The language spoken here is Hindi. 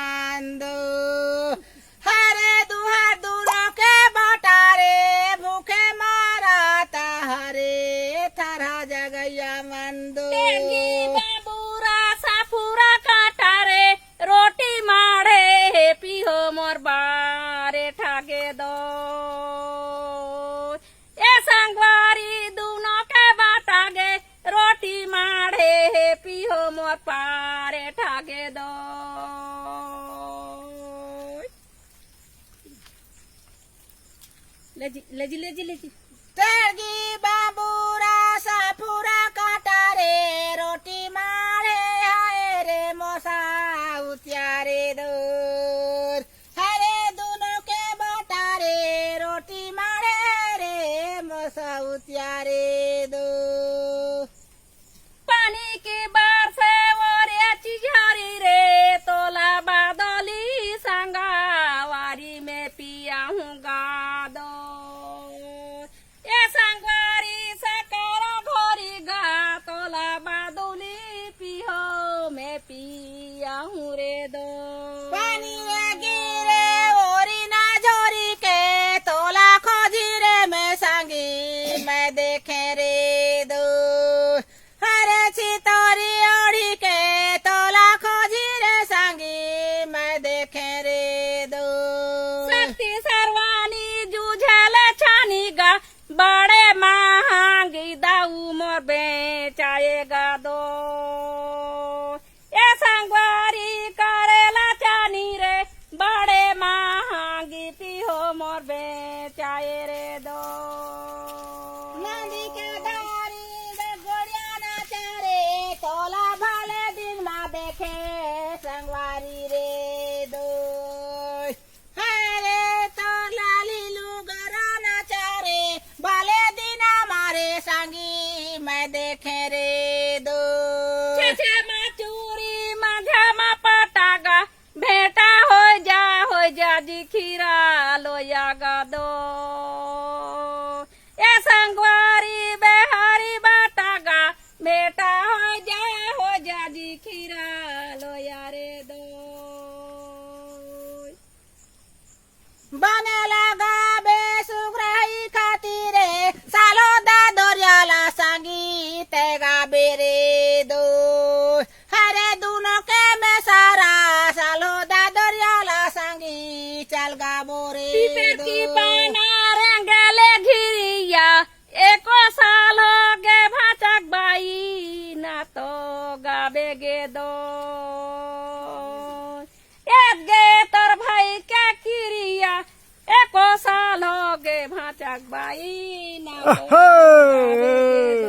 मंदो हरे दुहार दूनो के बटारे भूखे माराता हरे थारा जगैया मंदो बाबूरा साफूरा काटारे रोटी मारे पिहो मोर बारे ठागे दो ए संगवारी दूनो के बाटागे रोटी मारे पिहो मोर पारे ठागे दो लेजी तेगी बाबूरा साफूरा काटारे रोटी मारे हाय रे मोसा उत्यारे दूर हरे दोनों के बटारे रोटी मारे रे मोसा उत्यारे दूर पानी की बार से और चिझारी रे तोला बादली संगावारी में पिया हूँ गादो ये संगवारी सकारा घोरी गा तोला बादली पिहो में पिया हूँ रे दो पानी गिरे ओरी ना झोरी के तोला खोजी रे मैं संगी मैं देखे रे दो हरे छितोरी ओढ़ी के तोला खोजी रे संगी मैं देखे रे दो शक्ति सर्वानी जूझल छानी गा बड़े महंगी दाऊ मोर बेचाएगा दो ये संगवारी करेला चानी रे बड़े महंगी पिहो मोर बेचाए रे दो नदी के धारी गोड़िया नाचारे तोला भले दिन में देखे संगवारी रे दो हरे तोला लीलू गरा नाचारे भले दिन हमारे संगी मैं देखे रे दो छे माचूरी माझा मा पटागा भेटा हो जा जी खीरा लोया गा दो ये संगवारी बेहारी बाटागा बेटा हो जा जी खीरा लोया रे दो बने लगा बेसुग्रही खातिरे सालो दा दोरियाला संगी तेगा बेरे दो हरे दोनों के में सारा सालो दा दोरियाला संगी चल गा बोरे पीपर दो की पाना रंगले घिरिया एको साल हो गे भाचक बाई ना तो गाबे गे दो एक गे तोर भाई के किरिया एको साल हो गे भाचक बाई ना तो गाबे गे